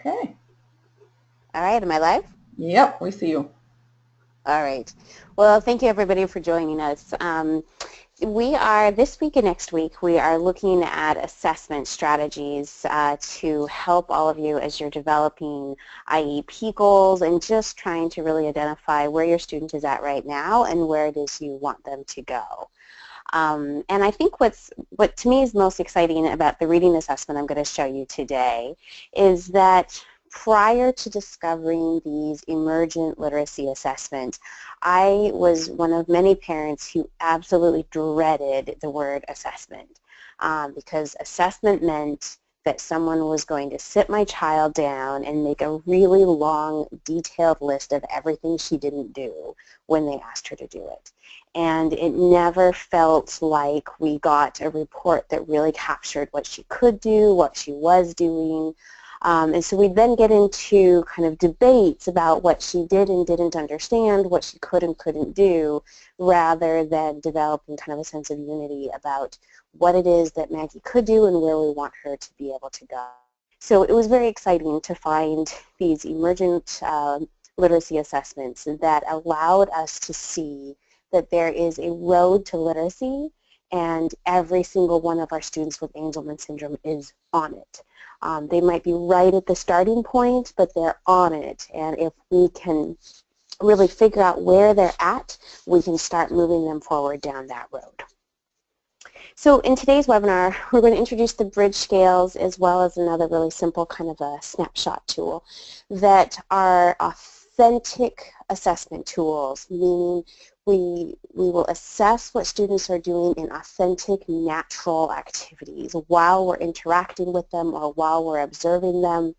Okay. All right, am I live? Yep, we see you. All right. Well, thank you everybody for joining us. We are, this week and next week, we are looking at assessment strategies to help all of you as you're developing IEP goals and just trying to really identify where your student is at right now and where it is you want them to go. And I think what to me is most exciting about the reading assessment I'm going to show you today is that prior to discovering these emergent literacy assessments, I was one of many parents who absolutely dreaded the word assessment because assessment meant that someone was going to sit my child down and make a really long, detailed list of everything she didn't do when they asked her to do it. And it never felt like we got a report that really captured what she could do, what she was doing. And so we'd then get into kind of debates about what she did and didn't understand, what she could and couldn't do, rather than developing kind of a sense of unity about what it is that Maggie could do and where we want her to be able to go. So it was very exciting to find these emergent literacy assessments that allowed us to see that there is a road to literacy, and every single one of our students with Angelman syndrome is on it. They might be right at the starting point, but they're on it, and if we can really figure out where they're at, we can start moving them forward down that road. So in today's webinar, we're going to introduce the bridge scales as well as another really simple kind of a snapshot tool that are authentic assessment tools, meaning we will assess what students are doing in authentic, natural activities while we're interacting with them or while we're observing them,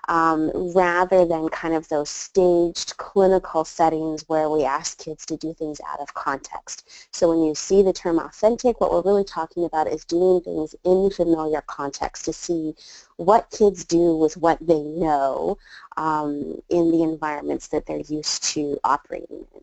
rather than kind of those staged clinical settings where we ask kids to do things out of context. So when you see the term authentic, what we're really talking about is doing things in familiar context to see what kids do with what they know in the environments that they're used to operating in.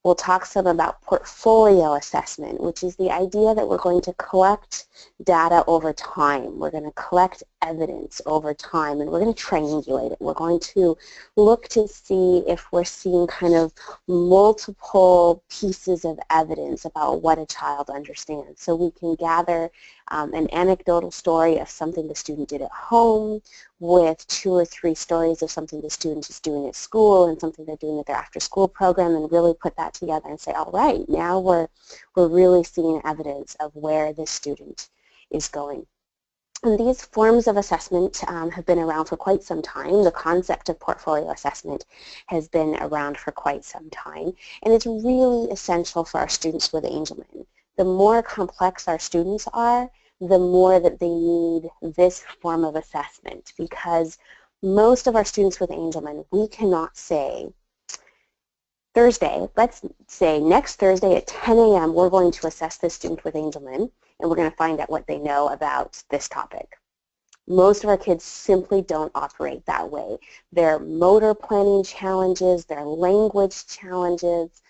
We'll talk some about portfolio assessment, which is the idea that we're going to collect data over time. We're going to collect evidence over time, and we're going to triangulate it. We're going to look to see if we're seeing kind of multiple pieces of evidence about what a child understands. So we can gather an anecdotal story of something the student did at home with 2 or 3 stories of something the student is doing at school and something they're doing at their after-school program, and really put that together and say, all right, now we're really seeing evidence of where this student is going. And these forms of assessment have been around for quite some time. The concept of portfolio assessment has been around for quite some time, and it's really essential for our students with Angelman. The more complex our students are, the more that they need this form of assessment, because most of our students with Angelman, we cannot say, Thursday, let's say next Thursday at 10 a.m. we're going to assess this student with Angelman, and we're going to find out what they know about this topic. Most of our kids simply don't operate that way. Their motor planning challenges, their language challenges,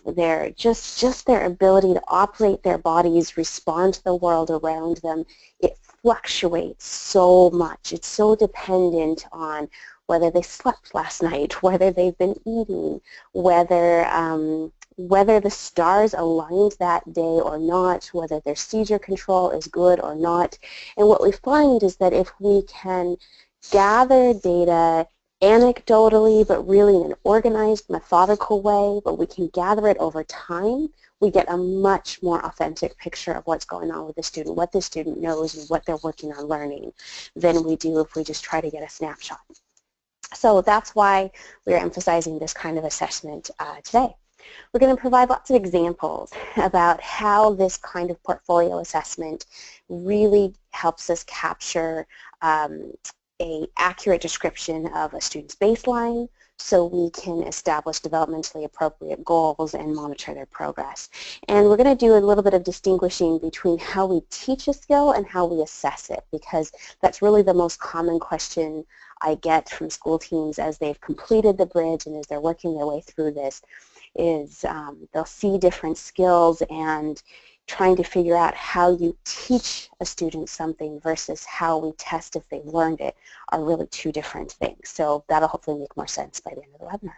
their just their ability to operate their bodies, respond to the world around them, it fluctuates so much. It's so dependent on whether they slept last night, whether they've been eating, whether the stars aligned that day or not, whether their seizure control is good or not. And what we find is that if we can gather data anecdotally, but really in an organized, methodical way, but we can gather it over time, we get a much more authentic picture of what's going on with the student, what the student knows and what they're working on learning, than we do if we just try to get a snapshot. So that's why we're emphasizing this kind of assessment today. We're going to provide lots of examples about how this kind of portfolio assessment really helps us capture an accurate description of a student's baseline, so we can establish developmentally appropriate goals and monitor their progress. And we're going to do a little bit of distinguishing between how we teach a skill and how we assess it, because that's really the most common question I get from school teams as they've completed the bridge and as they're working their way through this, is they'll see different skills, and trying to figure out how you teach a student something versus how we test if they've learned it are really two different things. So that'll hopefully make more sense by the end of the webinar.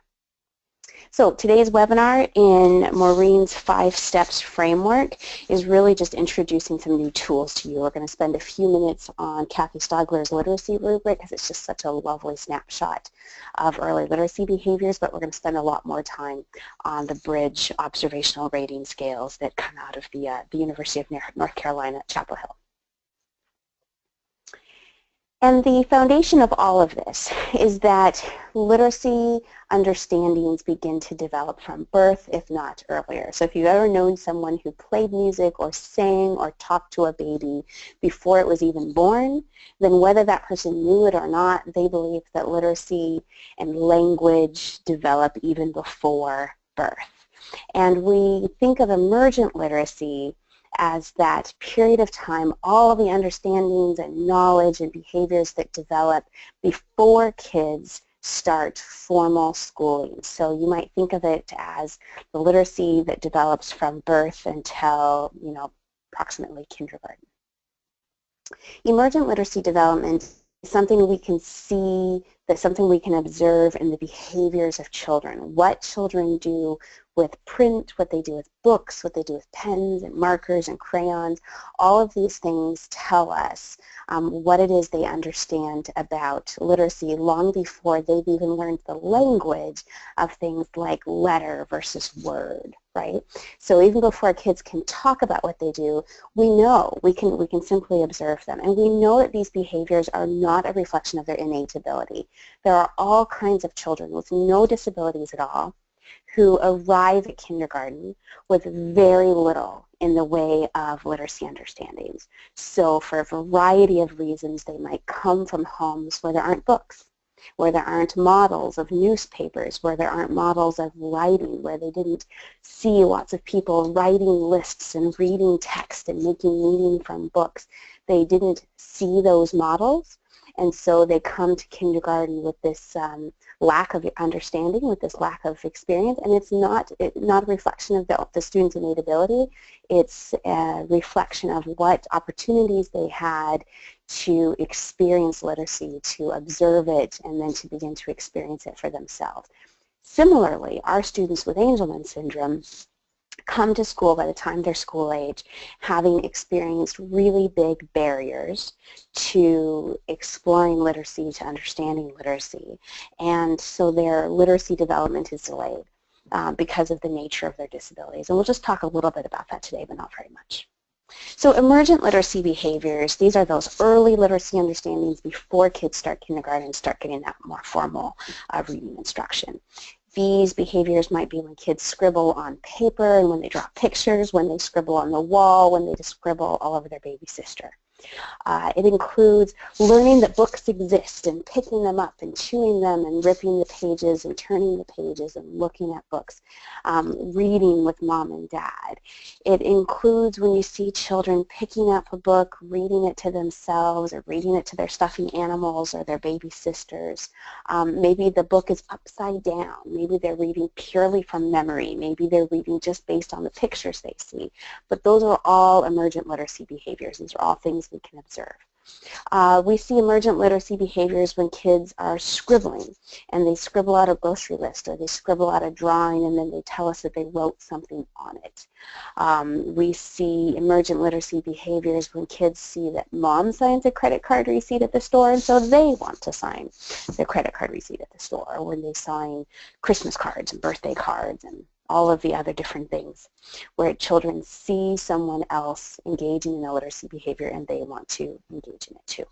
So today's webinar in Maureen's 5 Steps framework is really just introducing some new tools to you. We're going to spend a few minutes on Kathy Stogler's literacy rubric because it's just such a lovely snapshot of early literacy behaviors, but we're going to spend a lot more time on the Bridge observational rating scales that come out of the University of North Carolina at Chapel Hill. And the foundation of all of this is that literacy understandings begin to develop from birth, if not earlier. So if you've ever known someone who played music or sang or talked to a baby before it was even born, then whether that person knew it or not, they believe that literacy and language develop even before birth. And we think of emergent literacy as that period of time, all of the understandings and knowledge and behaviors that develop before kids start formal schooling. So you might think of it as the literacy that develops from birth until, approximately kindergarten. Emergent literacy development is something we can see, that's something we can observe in the behaviors of children. What children do with print, what they do with books, what they do with pens and markers and crayons. All of these things tell us what it is they understand about literacy long before they've even learned the language of things like letter versus word, right? So even before kids can talk about what they do, we know, we can simply observe them. And we know that these behaviors are not a reflection of their innate ability. There are all kinds of children with no disabilities at all who arrive at kindergarten with very little in the way of literacy understandings. So for a variety of reasons, they might come from homes where there aren't books, where there aren't models of newspapers, where there aren't models of writing, where they didn't see lots of people writing lists and reading text and making meaning from books. They didn't see those models, and so they come to kindergarten with this lack of understanding, with this lack of experience, and it's not a reflection of the student's innate ability. It's a reflection of what opportunities they had to experience literacy, to observe it, and then to begin to experience it for themselves. Similarly, our students with Angelman syndrome come to school by the time they're school age having experienced really big barriers to exploring literacy, to understanding literacy, and so their literacy development is delayed because of the nature of their disabilities. And we'll just talk a little bit about that today, but not very much. So emergent literacy behaviors, these are those early literacy understandings before kids start kindergarten and start getting that more formal reading instruction. These behaviors might be when kids scribble on paper and when they draw pictures, when they scribble on the wall, when they just scribble all over their baby sister. It includes learning that books exist and picking them up and chewing them and ripping the pages and turning the pages and looking at books, reading with mom and dad. It includes when you see children picking up a book, reading it to themselves or reading it to their stuffy animals or their baby sisters. Maybe the book is upside down. Maybe they're reading purely from memory. Maybe they're reading just based on the pictures they see. But those are all emergent literacy behaviors. These are all things we can observe. We see emergent literacy behaviors when kids are scribbling and they scribble out a grocery list or they scribble out a drawing and then they tell us that they wrote something on it. We see emergent literacy behaviors when kids see that mom signs a credit card receipt at the store and so they want to sign their credit card receipt at the store, or when they sign Christmas cards and birthday cards and all of the other different things where children see someone else engaging in a literacy behavior and they want to engage in it too.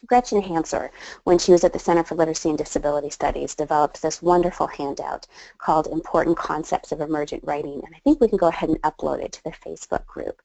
Gretchen Hanser, when she was at the Center for Literacy and Disability Studies, developed this wonderful handout called Important Concepts of Emergent Writing, and I think we can go ahead and upload it to the Facebook group.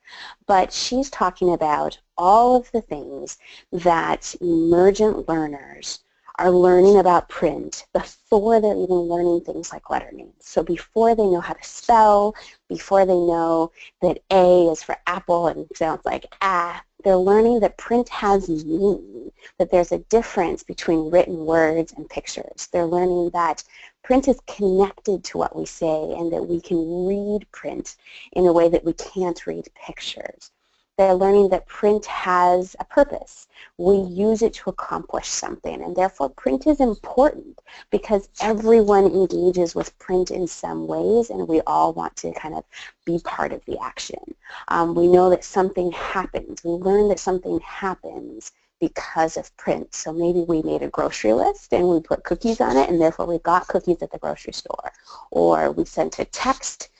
But she's talking about all of the things that emergent learners are learning about print before they're even learning things like letter names. So before they know how to spell, before they know that A is for apple and sounds like ah, they're learning that print has meaning, that there's a difference between written words and pictures. They're learning that Print is connected to what we say, and that we can read print in a way that we can't read pictures. They're learning that print has a purpose. We use it to accomplish something, and therefore print is important because everyone engages with print in some ways, and we all want to kind of be part of the action. We know that something happens. We learn that something happens because of print. So maybe we made a grocery list and we put cookies on it, and therefore we got cookies at the grocery store. Or we sent a text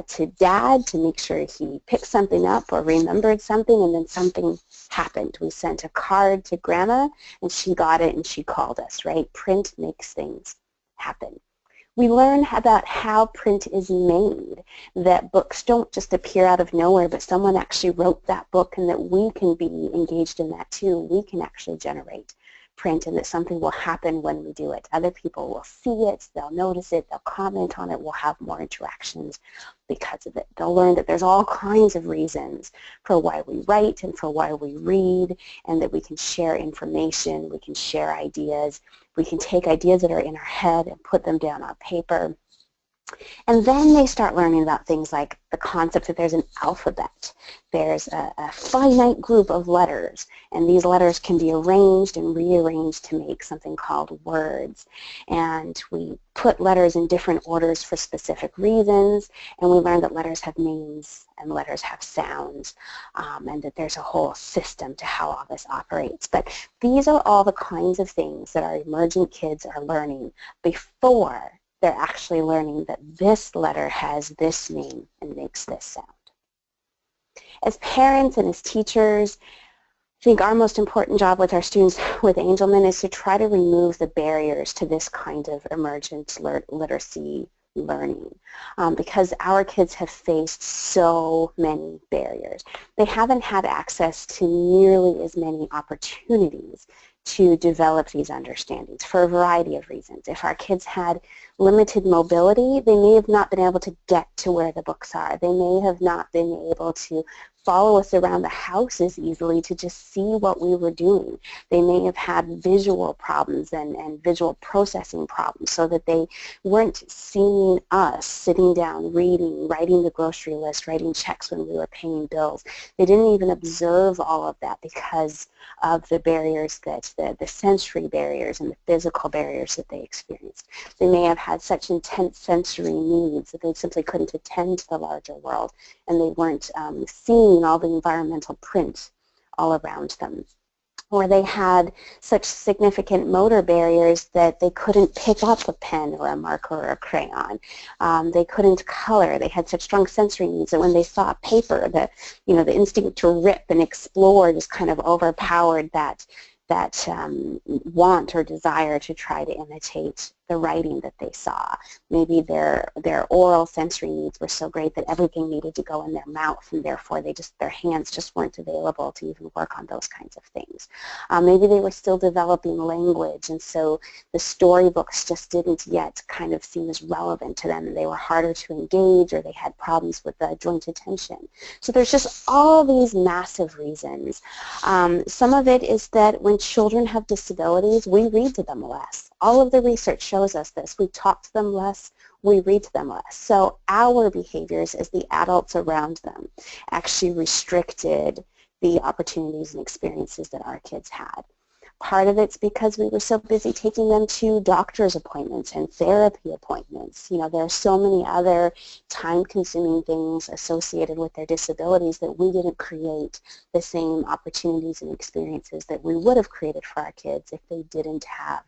to Dad to make sure he picked something up or remembered something, and then something happened. We sent a card to Grandma, and she got it and she called us, right? Print makes things happen. We learn about how print is made, that books don't just appear out of nowhere, but someone actually wrote that book, and that we can be engaged in that too. We can actually generate print, and that something will happen when we do it. Other people will see it, they'll notice it, they'll comment on it, we'll have more interactions because of it. They'll learn that there's all kinds of reasons for why we write and for why we read, and that we can share information, we can share ideas, we can take ideas that are in our head and put them down on paper. And then they start learning about things like the concept that there's an alphabet. There's a finite group of letters, and these letters can be arranged and rearranged to make something called words. And we put letters in different orders for specific reasons, and we learn that letters have names and letters have sounds, and that there's a whole system to how all this operates. But these are all the kinds of things that our emergent kids are learning before they're actually learning that this letter has this name and makes this sound. As parents and as teachers, I think our most important job with our students with Angelman is to try to remove the barriers to this kind of emergent literacy learning, because our kids have faced so many barriers. They haven't had access to nearly as many opportunities to develop these understandings for a variety of reasons. If our kids had limited mobility, they may have not been able to get to where the books are. They may have not been able to follow us around the house as easily to just see what we were doing. They may have had visual problems and visual processing problems, so that they weren't seeing us sitting down, reading, writing the grocery list, writing checks when we were paying bills. They didn't even observe all of that because of the barriers that the sensory barriers and the physical barriers that they experienced. They may have had such intense sensory needs that they simply couldn't attend to the larger world, and they weren't seeing all the environmental print all around them. Or they had such significant motor barriers that they couldn't pick up a pen or a marker or a crayon. They couldn't color. They had such strong sensory needs that when they saw paper, the instinct to rip and explore just kind of overpowered that want or desire to try to imitate the writing that they saw. Maybe their oral sensory needs were so great that everything needed to go in their mouth, and therefore their hands just weren't available to even work on those kinds of things. Maybe they were still developing language, and so the storybooks just didn't yet kind of seem as relevant to them, and they were harder to engage, or they had problems with joint attention. So there's just all these massive reasons. Some of it is that when children have disabilities, we read to them less. All of the research shows us this. We talk to them less, we read to them less. So our behaviors as the adults around them actually restricted the opportunities and experiences that our kids had. Part of it's because we were so busy taking them to doctor's appointments and therapy appointments. There are so many other time-consuming things associated with their disabilities that we didn't create the same opportunities and experiences that we would have created for our kids if they didn't have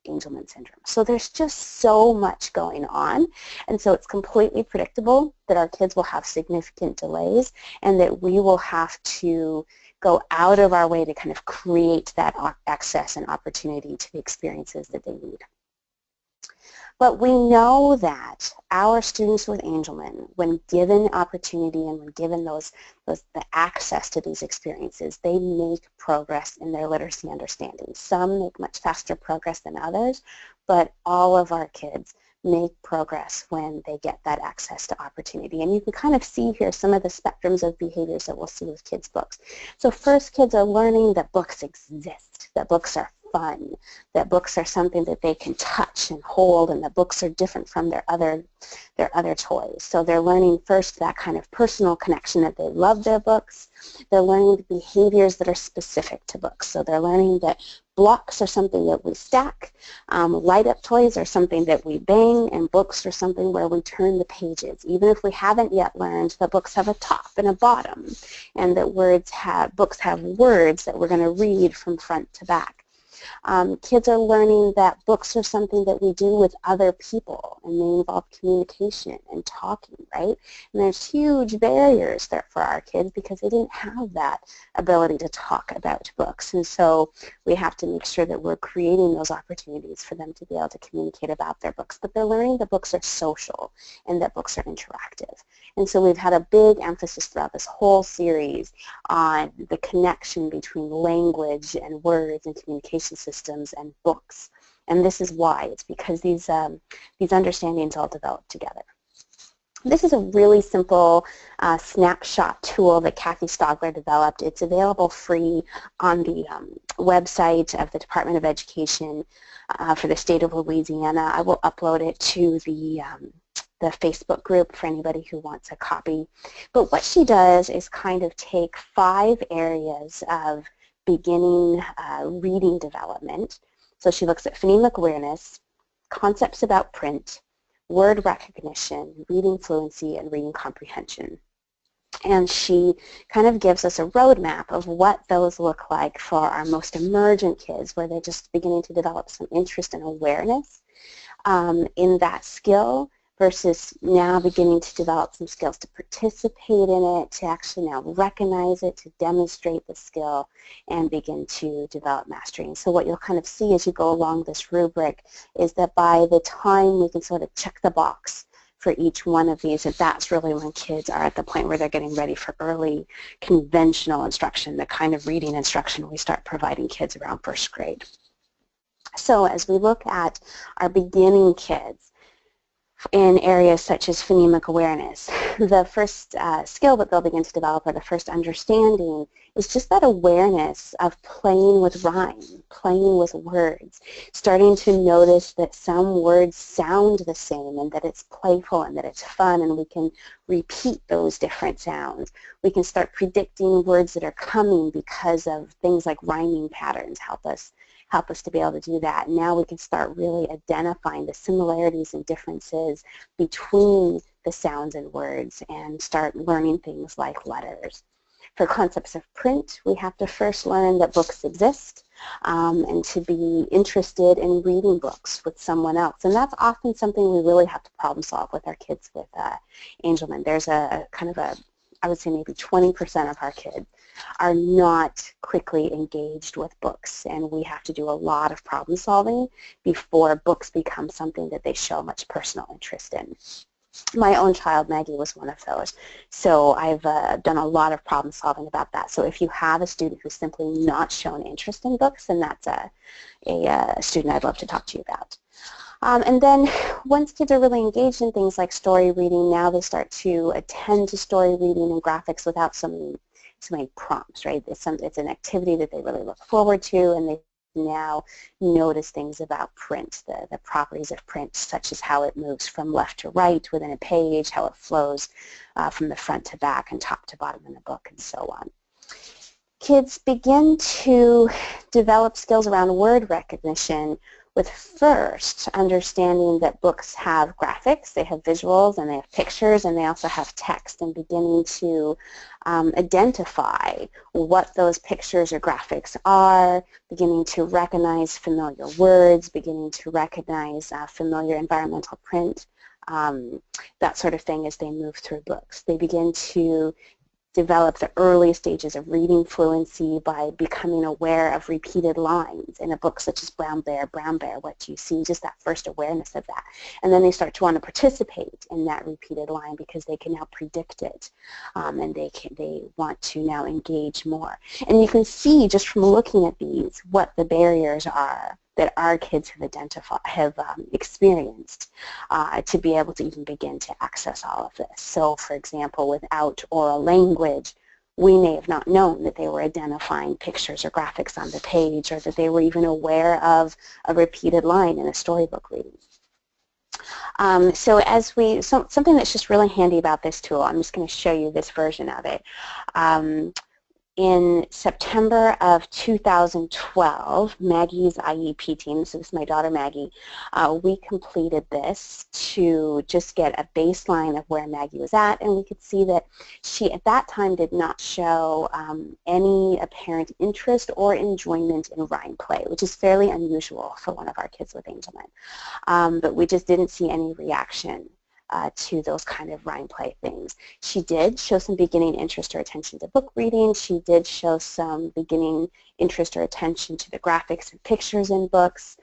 Angelman syndrome. So there's just so much going on, and so it's completely predictable that our kids will have significant delays, and that we will have to go out of our way to kind of create that access and opportunity to the experiences that they need. But we know that our students with Angelman, when given opportunity and when given the access to these experiences, they make progress in their literacy understanding. Some make much faster progress than others, but all of our kids make progress when they get that access to opportunity. And you can kind of see here some of the spectrums of behaviors that we'll see with kids' books. So first, kids are learning that books exist, that books are fun, that books are something that they can touch and hold, and that books are different from their other toys. So they're learning first that kind of personal connection, that they love their books. They're learning the behaviors that are specific to books. So they're learning that blocks are something that we stack, light-up toys are something that we bang, and books are something where we turn the pages. Even if we haven't yet learned that books have a top and a bottom, and that books have words that we're going to read from front to back. Kids are learning that books are something that we do with other people, and they involve communication and talking, right? And there's huge barriers there for our kids because they didn't have that ability to talk about books. And so we have to make sure that we're creating those opportunities for them to be able to communicate about their books. But they're learning that books are social and that books are interactive. And so we've had a big emphasis throughout this whole series on the connection between language and words and communication systems and books. And this is why. It's because these understandings all develop together. This is a really simple snapshot tool that Kathy Stogler developed. It's available free on the website of the Department of Education for the state of Louisiana. I will upload it to the Facebook group for anybody who wants a copy. But what she does is kind of take 5 areas of beginning reading development. So she looks at phonemic awareness, concepts about print, word recognition, reading fluency, and reading comprehension. And she kind of gives us a roadmap of what those look like for our most emergent kids, where they're just beginning to develop some interest and awareness in that skill, versus now beginning to develop some skills to participate in it, to actually now recognize it, to demonstrate the skill, and begin to develop mastery. And so what you'll kind of see as you go along this rubric is that by the time we can sort of check the box for each one of these, that's really when kids are at the point where they're getting ready for early conventional instruction, the kind of reading instruction we start providing kids around first grade. So as we look at our beginning kids, in areas such as phonemic awareness, the first skill that they'll begin to develop, or the first understanding, is just that awareness of playing with rhyme, playing with words, starting to notice that some words sound the same and that it's playful and that it's fun, and we can repeat those different sounds. We can start predicting words that are coming because of things like rhyming patterns help us to be able to do that. And now we can start really identifying the similarities and differences between the sounds and words and start learning things like letters. For concepts of print, we have to first learn that books exist and to be interested in reading books with someone else. And that's often something we really have to problem solve with our kids with Angelman. There's a kind of a, I would say maybe 20% of our kids are not quickly engaged with books, and we have to do a lot of problem solving before books become something that they show much personal interest in. My own child, Maggie, was one of those, so I've done a lot of problem solving about that. So if you have a student who's simply not shown interest in books, then that's a student I'd love to talk to you about. And then once kids are really engaged in things like story reading, now they start to attend to story reading and graphics without so many prompts, right? It's an activity that they really look forward to, and they now notice things about print, the properties of print, such as how it moves from left to right within a page, how it flows from the front to back and top to bottom in the book, and so on. Kids begin to develop skills around word recognition with first understanding that books have graphics, they have visuals, and they have pictures, and they also have text, and beginning to identify what those pictures or graphics are, beginning to recognize familiar words, beginning to recognize familiar environmental print, that sort of thing as they move through books. They begin to develop the early stages of reading fluency by becoming aware of repeated lines in a book such as Brown Bear, what do you see? Just that first awareness of that. And then they start to want to participate in that repeated line because they can now predict it, and they want to now engage more. And you can see just from looking at these what the barriers are that our kids have experienced to be able to even begin to access all of this. So, for example, without oral language, we may have not known that they were identifying pictures or graphics on the page, or that they were even aware of a repeated line in a storybook reading. Something that's just really handy about this tool, I'm just going to show you this version of it. In September of 2012, Maggie's IEP team, so this is my daughter Maggie, we completed this to just get a baseline of where Maggie was at, and we could see that she at that time did not show any apparent interest or enjoyment in rhyme play, which is fairly unusual for one of our kids with Angelman. But we just didn't see any reaction to those kind of rhyme play things. She did show some beginning interest or attention to book reading. She did show some beginning interest or attention to the graphics and pictures in books.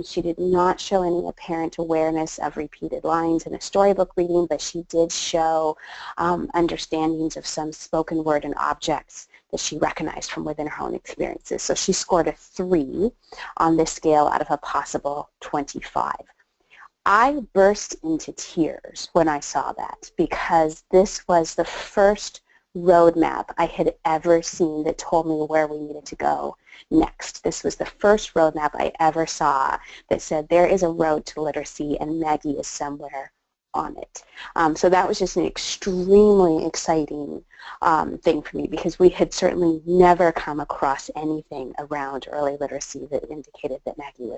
She did not show any apparent awareness of repeated lines in a storybook reading, but she did show understandings of some spoken word and objects that she recognized from within her own experiences. So she scored a 3 on this scale out of a possible 25. I burst into tears when I saw that, because this was the first roadmap I had ever seen that told me where we needed to go next. This was the first roadmap I ever saw that said there is a road to literacy and Maggie is somewhere on it. So that was just an extremely exciting thing for me, because we had certainly never come across anything around early literacy that indicated that Maggie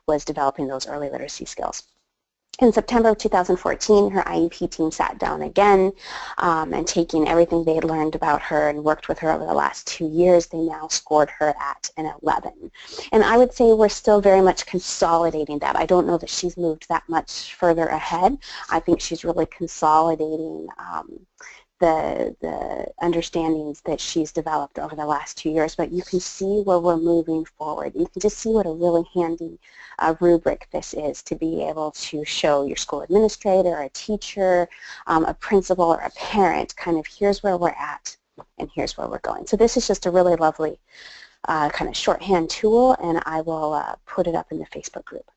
was developing those early literacy skills. In September of 2014, her IEP team sat down again, and taking everything they had learned about her and worked with her over the last 2 years, they now scored her at an 11. And I would say we're still very much consolidating that. I don't know that she's moved that much further ahead. I think she's really consolidating the understandings that she's developed over the last 2 years, but you can see where we're moving forward. You can just see what a really handy rubric this is to be able to show your school administrator, a teacher, a principal, or a parent kind of here's where we're at and here's where we're going. So this is just a really lovely kind of shorthand tool, and I will put it up in the Facebook group.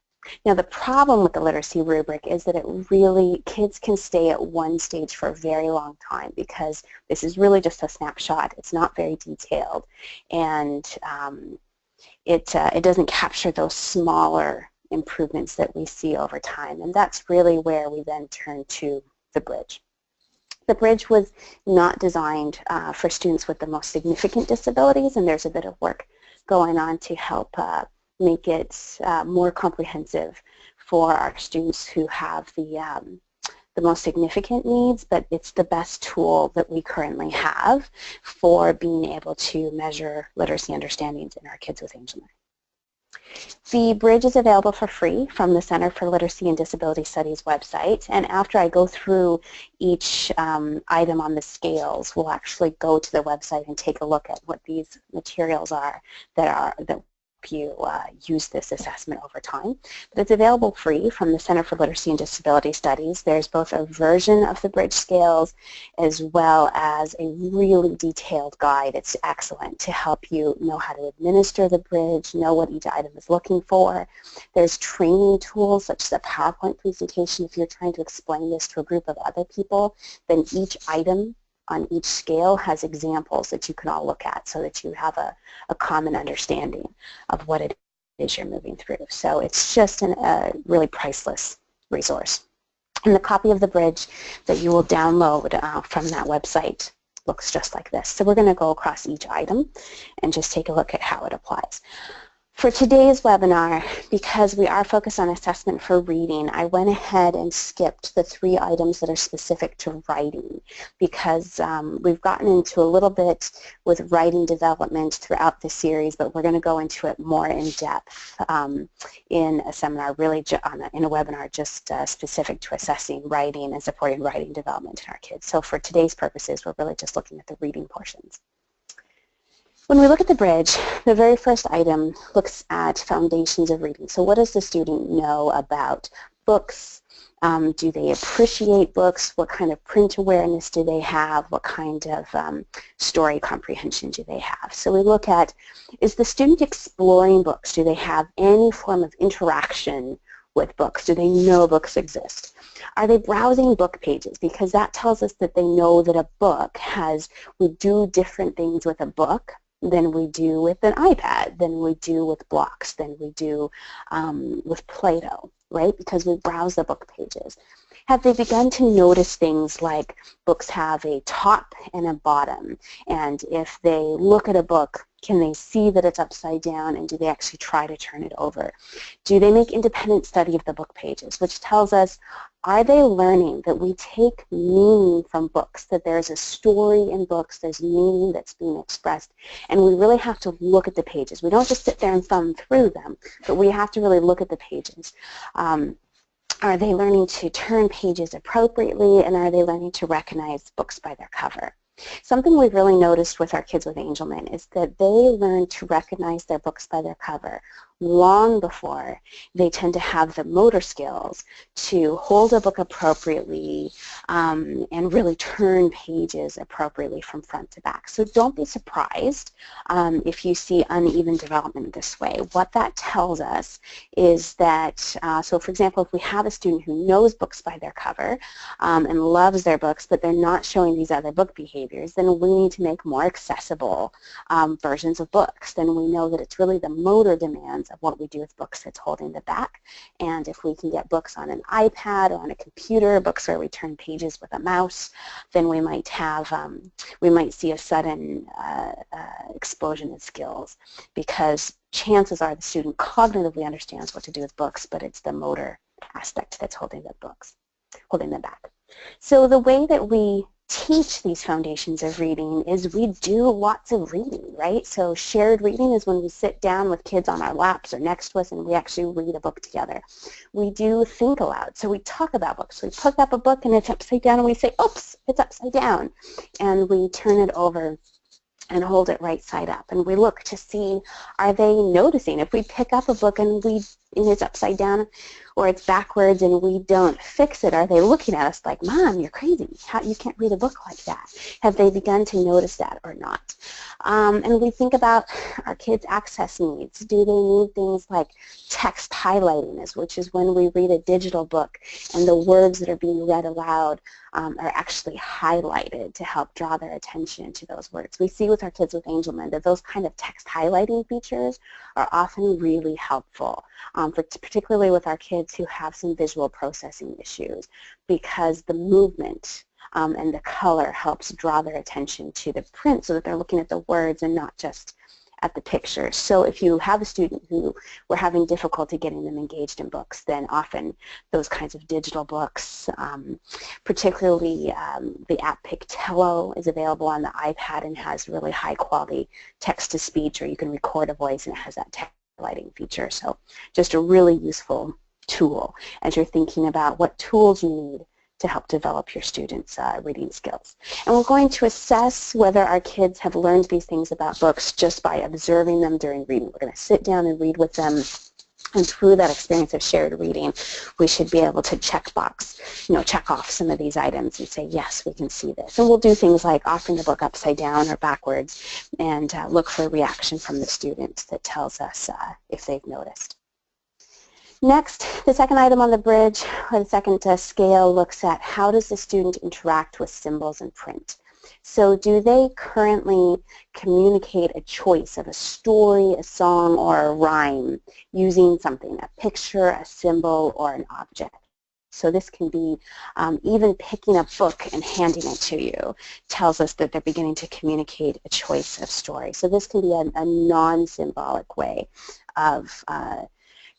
Now, the problem with the literacy rubric is that kids can stay at one stage for a very long time, because this is really just a snapshot. It's not very detailed, and it doesn't capture those smaller improvements that we see over time, and that's really where we then turn to the bridge. The bridge was not designed for students with the most significant disabilities, and there's a bit of work going on to help make it more comprehensive for our students who have the most significant needs, but it's the best tool that we currently have for being able to measure literacy understandings in our kids with Angelman. The bridge is available for free from the Center for Literacy and Disability Studies website, and after I go through each item on the scales, we'll actually go to the website and take a look at what these materials are that you use this assessment over time. But it's available free from the Center for Literacy and Disability Studies. There's both a version of the bridge scales as well as a really detailed guide. It's excellent to help you know how to administer the bridge, know what each item is looking for. There's training tools such as a PowerPoint presentation. If you're trying to explain this to a group of other people, then each item on each scale has examples that you can all look at so that you have a common understanding of what it is you're moving through. So it's just a really priceless resource. And the copy of the bridge that you will download from that website looks just like this. So we're going to go across each item and just take a look at how it applies. For today's webinar, because we are focused on assessment for reading, I went ahead and skipped the 3 items that are specific to writing, because we've gotten into a little bit with writing development throughout the series, but we're going to go into it more in depth in a seminar, really in a webinar just specific to assessing writing and supporting writing development in our kids. So for today's purposes, we're really just looking at the reading portions. When we look at the bridge, the very first item looks at foundations of reading. So what does the student know about books? Do they appreciate books? What kind of print awareness do they have? What kind of story comprehension do they have? So we look at, is the student exploring books? Do they have any form of interaction with books? Do they know books exist? Are they browsing book pages? Because that tells us that they know that a book we do different things with a book than we do with an iPad, than we do with blocks, than we do with Play-Doh, right? Because we browse the book pages. Have they begun to notice things like books have a top and a bottom? And if they look at a book, can they see that it's upside down, and do they actually try to turn it over? Do they make independent study of the book pages, which tells us, are they learning that we take meaning from books, that there's a story in books, there's meaning that's being expressed, and we really have to look at the pages. We don't just sit there and thumb through them, but we have to really look at the pages. Are they learning to turn pages appropriately, and are they learning to recognize books by their cover? Something we've really noticed with our kids with Angelman is that they learn to recognize their books by their cover long before they tend to have the motor skills to hold a book appropriately and really turn pages appropriately from front to back. So don't be surprised if you see uneven development this way. What that tells us is that, so for example, if we have a student who knows books by their cover and loves their books, but they're not showing these other book behaviors, then we need to make more accessible versions of books. Then we know that it's really the motor demands of what we do with books that's holding the back. And if we can get books on an iPad or on a computer, books where we turn pages with a mouse, then we might have, we might see a sudden explosion in skills, because chances are the student cognitively understands what to do with books, but it's the motor aspect that's holding the books, holding them back. So the way that we teach these foundations of reading is we do lots of reading, right? So shared reading is when we sit down with kids on our laps or next to us and we actually read a book together. We do think aloud. So we talk about books. We pick up a book and it's upside down and we say, oops, it's upside down. And we turn it over and hold it right side up. And we look to see, are they noticing? If we pick up a book and it's upside down or it's backwards and we don't fix it, are they looking at us like, Mom, you're crazy. You can't read a book like that. Have they begun to notice that or not? And we think about our kids' access needs. Do they need things like text highlighting, which is when we read a digital book and the words that are being read aloud are actually highlighted to help draw their attention to those words. We see with our kids with Angelman that those kind of text highlighting features are often really helpful, particularly with our kids who have some visual processing issues, because the movement and the color helps draw their attention to the print so that they're looking at the words and not just at the pictures. So if you have a student who we're having difficulty getting them engaged in books, then often those kinds of digital books, particularly the app Pictello is available on the iPad and has really high quality text-to-speech, or you can record a voice and it has that text highlighting feature. So just a really useful tool as you're thinking about what tools you need to help develop your students' reading skills. And we're going to assess whether our kids have learned these things about books just by observing them during reading. We're going to sit down and read with them, and through that experience of shared reading, we should be able to check off some of these items and say, yes, we can see this. And we'll do things like offering the book upside down or backwards and look for a reaction from the students that tells us if they've noticed. Next, the second item on the bridge, or the second scale, looks at how does the student interact with symbols and print. So do they currently communicate a choice of a story, a song, or a rhyme using something, a picture, a symbol, or an object? So this can be even picking a book and handing it to you tells us that they're beginning to communicate a choice of story. So this can be a non-symbolic way of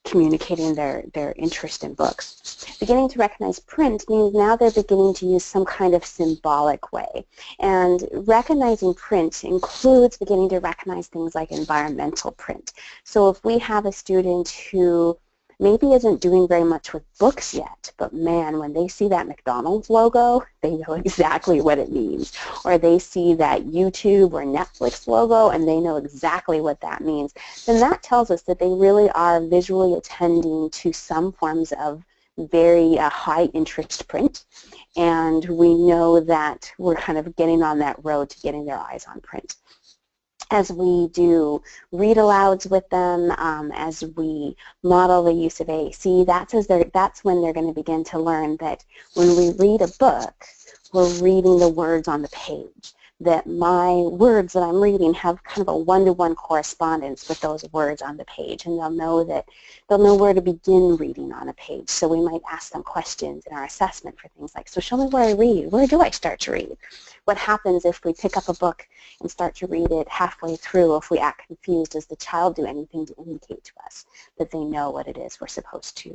communicating their interest in books. Beginning to recognize print means now they're beginning to use some kind of symbolic way. And recognizing print includes beginning to recognize things like environmental print. So if we have a student who maybe isn't doing very much with books yet, but man, when they see that McDonald's logo, they know exactly what it means. Or they see that YouTube or Netflix logo and they know exactly what that means. Then that tells us that they really are visually attending to some forms of very high interest print. And we know that we're kind of getting on that road to getting their eyes on print. as we do read-alouds with them, as we model the use of AAC, that's when they're going to begin to learn that when we read a book, we're reading the words on the page, that my words that I'm reading have kind of a one-to-one correspondence with those words on the page, and they'll know where to begin reading on a page. So we might ask them questions in our assessment for things like, so show me where I read. Where do I start to read? What happens if we pick up a book and start to read it halfway through? If we act confused, does the child do anything to indicate to us that they know what it is we're supposed to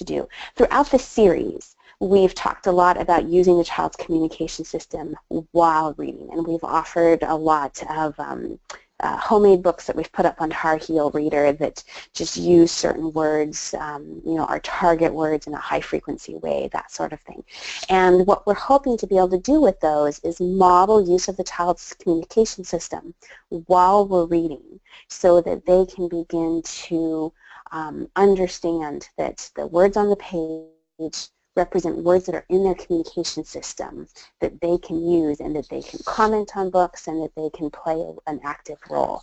do? Throughout the series, we've talked a lot about using the child's communication system while reading, and we've offered a lot of homemade books that we've put up on Tar Heel Reader that just use certain words, our target words in a high-frequency way, that sort of thing. And what we're hoping to be able to do with those is model use of the child's communication system while we're reading, so that they can begin to understand that the words on the page represent words that are in their communication system that they can use, and that they can comment on books, and that they can play an active role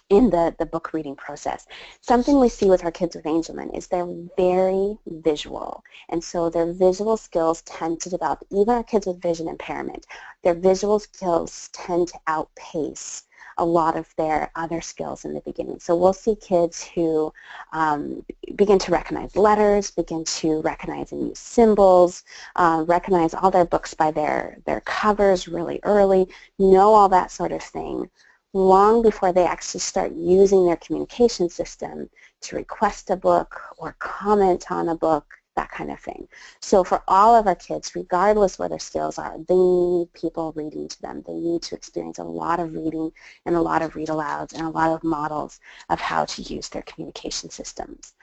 in the book reading process. Something we see with our kids with Angelman is they're very visual, and so their visual skills tend to develop. Even our kids with vision impairment, their visual skills tend to outpace a lot of their other skills in the beginning. So we'll see kids who begin to recognize letters, begin to recognize and use symbols, recognize all their books by their covers really early, know all that sort of thing, long before they actually start using their communication system to request a book or comment on a book, that kind of thing. So for all of our kids, regardless what their skills are, they need people reading to them. They need to experience a lot of reading and a lot of read-alouds and a lot of models of how to use their communication systems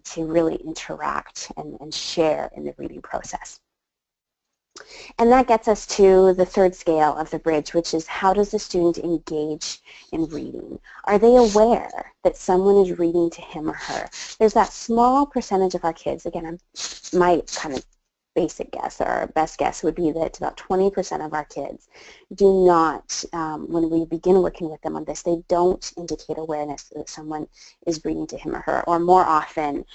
to really interact and share in the reading process. And that gets us to the third scale of the bridge, which is how does the student engage in reading? Are they aware that someone is reading to him or her? There's that small percentage of our kids, again, my kind of basic guess or best guess would be that about 20% of our kids do not, when we begin working with them on this, they don't indicate awareness that someone is reading to him or her, or more often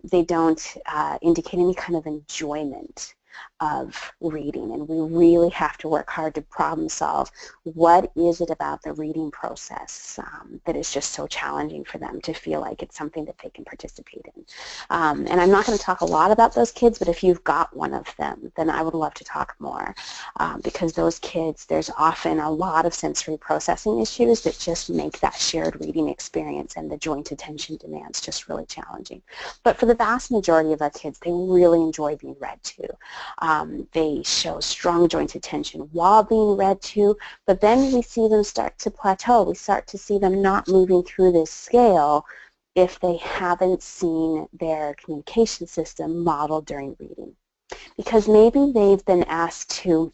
they don't indicate any kind of enjoyment of reading, and we really have to work hard to problem solve what is it about the reading process that is just so challenging for them to feel like it's something that they can participate in. And I'm not going to talk a lot about those kids, but if you've got one of them, then I would love to talk more because those kids, there's often a lot of sensory processing issues that just make that shared reading experience and the joint attention demands just really challenging. But for the vast majority of our kids, they really enjoy being read to. They show strong joint attention while being read to, but then we see them start to plateau. We start to see them not moving through this scale if they haven't seen their communication system modeled during reading. Because maybe they've been asked to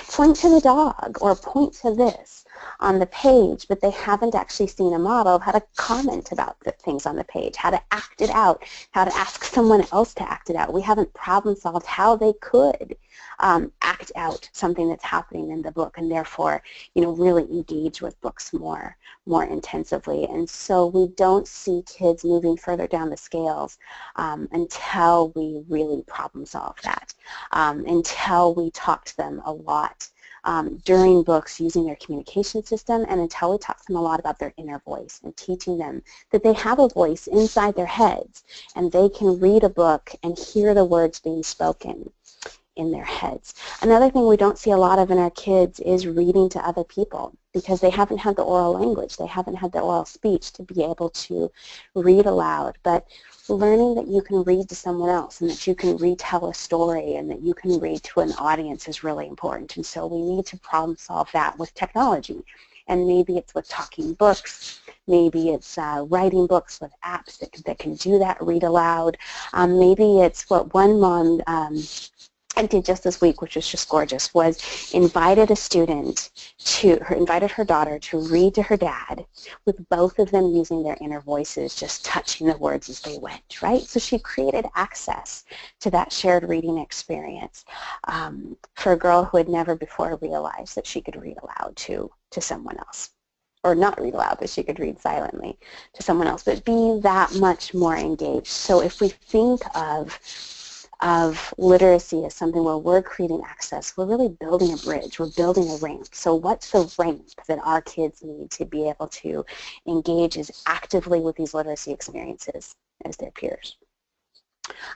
point to the dog or point to this on the page, but they haven't actually seen a model of how to comment about the things on the page, how to act it out, how to ask someone else to act it out. We haven't problem solved how they could act out something that's happening in the book, and therefore, really engage with books more intensively. And so we don't see kids moving further down the scales until we really problem solve that, until we talk to them a lot during books using their communication system, and until we talk to them a lot about their inner voice and teaching them that they have a voice inside their heads and they can read a book and hear the words being spoken in their heads. Another thing we don't see a lot of in our kids is reading to other people, because they haven't had the oral language, they haven't had the oral speech to be able to read aloud. But learning that you can read to someone else and that you can retell a story and that you can read to an audience is really important. And so we need to problem solve that with technology. And maybe it's with talking books, maybe it's writing books with apps that can do that read aloud. Maybe it's what one mom I did just this week, which was just gorgeous, was invited invited her daughter to read to her dad with both of them using their inner voices, just touching the words as they went, right? So she created access to that shared reading experience for a girl who had never before realized that she could read aloud to someone else. Or not read aloud, but she could read silently to someone else, but be that much more engaged. So if we think of literacy as something where we're creating access, we're really building a bridge, we're building a ramp. So what's the ramp that our kids need to be able to engage as actively with these literacy experiences as their peers?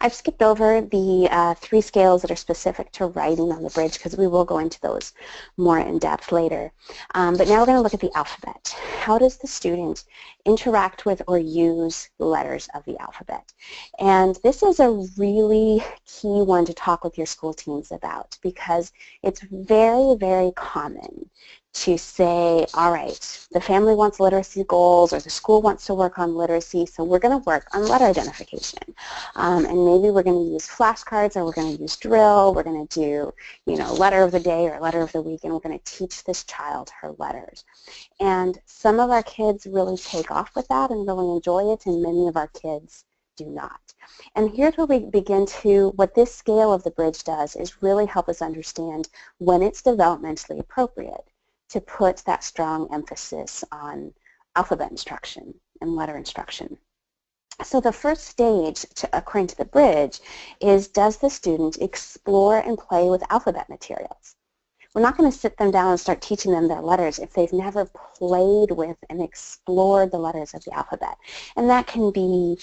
I've skipped over the 3 scales that are specific to writing on the bridge because we will go into those more in depth later. But now we're going to look at the alphabet. How does the student interact with or use the letters of the alphabet? And this is a really key one to talk with your school teams about because it's very, very common to say, all right, the family wants literacy goals or the school wants to work on literacy, so we're going to work on letter identification. And maybe we're going to use flashcards or we're going to use drill, we're going to do, letter of the day or letter of the week, and we're going to teach this child her letters. And some of our kids really take off with that and really enjoy it, and many of our kids do not. And here's where we begin to, what this scale of the bridge does is really help us understand when it's developmentally appropriate to put that strong emphasis on alphabet instruction and letter instruction. So the first stage, according to the bridge, is does the student explore and play with alphabet materials? We're not going to sit them down and start teaching them their letters if they've never played with and explored the letters of the alphabet. And that can be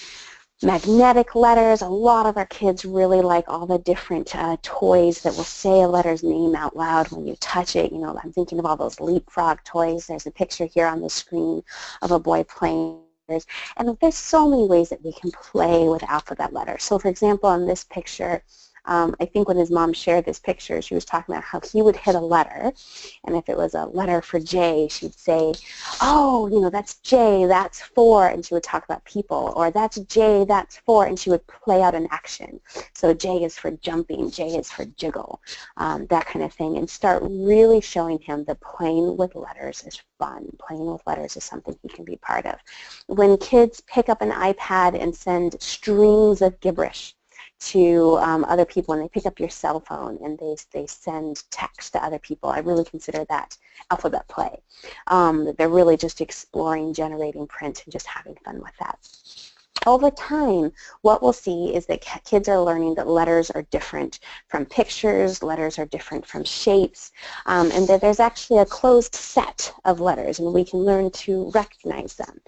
magnetic letters. A lot of our kids really like all the different toys that will say a letter's name out loud when you touch it. I'm thinking of all those leapfrog toys. There's a picture here on the screen of a boy playing. And there's so many ways that we can play with alphabet letters. So for example, in this picture, I think when his mom shared this picture, she was talking about how he would hit a letter, and if it was a letter for J, she'd say, oh, that's J, that's for, and she would talk about people, or that's J, that's for, and she would play out an action. So J is for jumping, J is for jiggle, that kind of thing, and start really showing him that playing with letters is fun. Playing with letters is something he can be part of. When kids pick up an iPad and send streams of gibberish to other people, and they pick up your cell phone and they send text to other people, I really consider that alphabet play. They're really just exploring, generating print, and just having fun with that. Over time, what we'll see is that kids are learning that letters are different from pictures, letters are different from shapes, and that there's actually a closed set of letters, and we can learn to recognize them.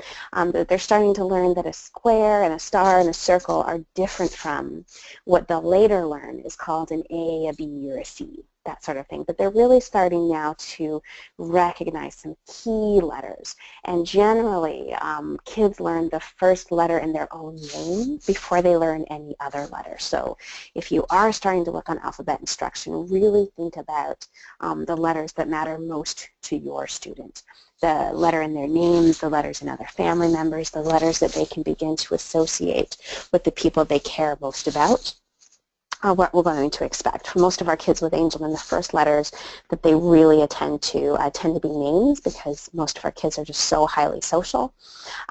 That they're starting to learn that a square and a star and a circle are different from what they'll later learn is called an A, a B, or a C. That sort of thing. But they're really starting now to recognize some key letters. And generally, kids learn the first letter in their own name before they learn any other letter. So if you are starting to look on alphabet instruction, really think about the letters that matter most to your student. The letter in their names, the letters in other family members, the letters that they can begin to associate with the people they care most about. What we're going to expect. For most of our kids with Angel, the first letters that they really tend to be names, because most of our kids are just so highly social,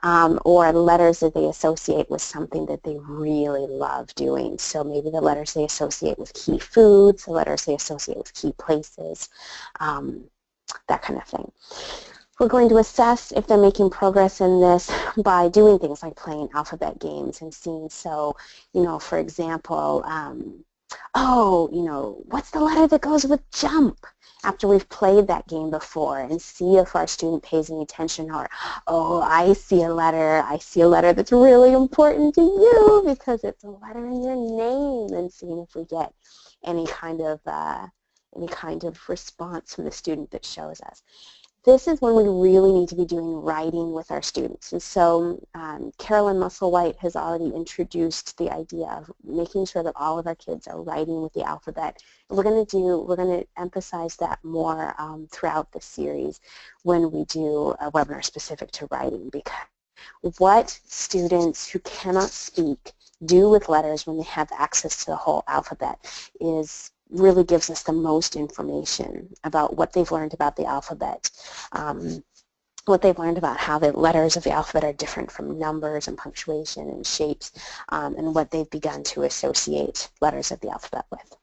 or letters that they associate with something that they really love doing. So maybe the letters they associate with key foods, the letters they associate with key places, that kind of thing. We're going to assess if they're making progress in this by doing things like playing alphabet games and seeing, so, for example, what's the letter that goes with jump? After we've played that game before, and see if our student pays any attention, or, oh, I see a letter that's really important to you because it's a letter in your name, and seeing if we get any kind of response from the student that shows us. This is when we really need to be doing writing with our students. And so Carolyn Musselwhite has already introduced the idea of making sure that all of our kids are writing with the alphabet. And we're going to emphasize that more throughout the series when we do a webinar specific to writing, because what students who cannot speak do with letters when they have access to the whole alphabet is really gives us the most information about what they've learned about the alphabet, what they've learned about how the letters of the alphabet are different from numbers and punctuation and shapes, and what they've begun to associate letters of the alphabet with.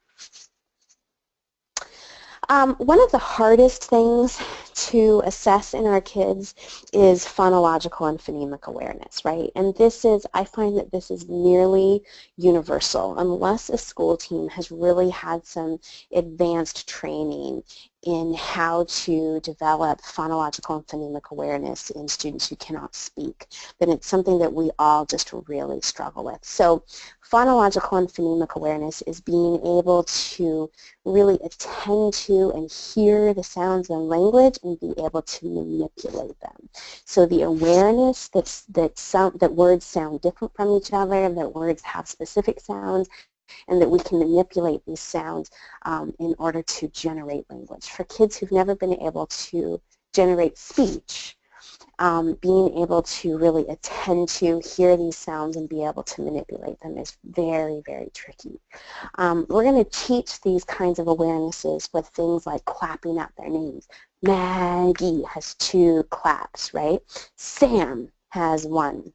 One of the hardest things to assess in our kids is phonological and phonemic awareness, right? And this is, I find that this is nearly universal unless a school team has really had some advanced training in how to develop phonological and phonemic awareness in students who cannot speak. Then it's something that we all just really struggle with. So phonological and phonemic awareness is being able to really attend to and hear the sounds in language and be able to manipulate them. So the awareness that words sound different from each other, that words have specific sounds, and that we can manipulate these sounds in order to generate language. For kids who've never been able to generate speech, being able to really attend to, hear these sounds, and be able to manipulate them is very, very tricky. We're going to teach these kinds of awarenesses with things like clapping out their names. Maggie has 2 claps, right? Sam has 1.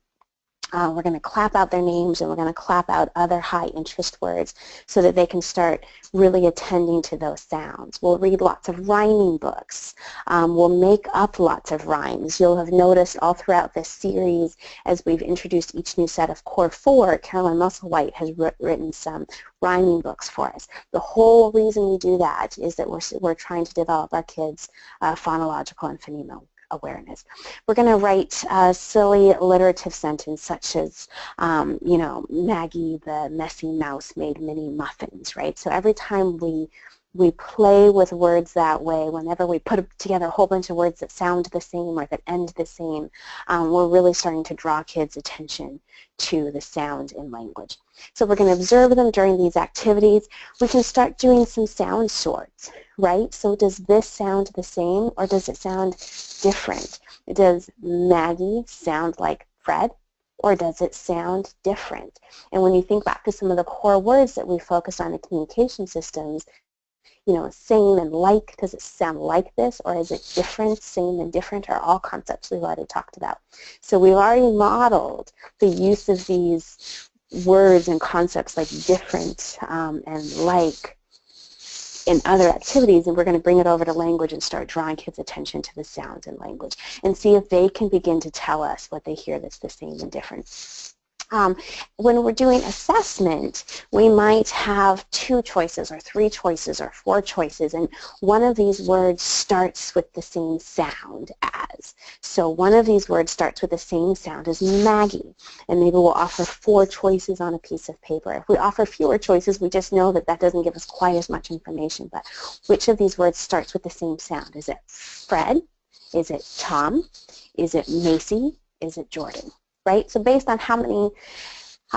We're going to clap out their names, and we're going to clap out other high interest words so that they can start really attending to those sounds. We'll read lots of rhyming books. We'll make up lots of rhymes. You'll have noticed all throughout this series, as we've introduced each new set of Core 4, Caroline Musselwhite has written some rhyming books for us. The whole reason we do that is that we're trying to develop our kids' phonological and phonemic awareness. We're going to write a silly alliterative sentence such as, you know, Maggie the messy mouse made many muffins, right? So every time we play with words that way, whenever we put together a whole bunch of words that sound the same or that end the same, we're really starting to draw kids' attention to the sound in language. So we're going to observe them during these activities. We can start doing some sound sorts, right? So does this sound the same or does it sound different? Does Maggie sound like Fred or does it sound different? And when you think back to some of the core words that we focus on in communication systems, you know, same and like, does it sound like this or is it different? Same and different are all concepts we've already talked about. So we've already modeled the use of these words and concepts like different and like in other activities, and we're going to bring it over to language and start drawing kids' attention to the sounds in language and see if they can begin to tell us what they hear that's the same and different. When we're doing assessment, we might have 2 choices or 3 choices or 4 choices, and one of these words starts with the same sound as. So one of these words starts with the same sound as Maggie, and maybe we'll offer 4 choices on a piece of paper. If we offer fewer choices, we just know that that doesn't give us quite as much information, but which of these words starts with the same sound? Is it Fred? Is it Tom? Is it Macy? Is it Jordan? Right? So based on how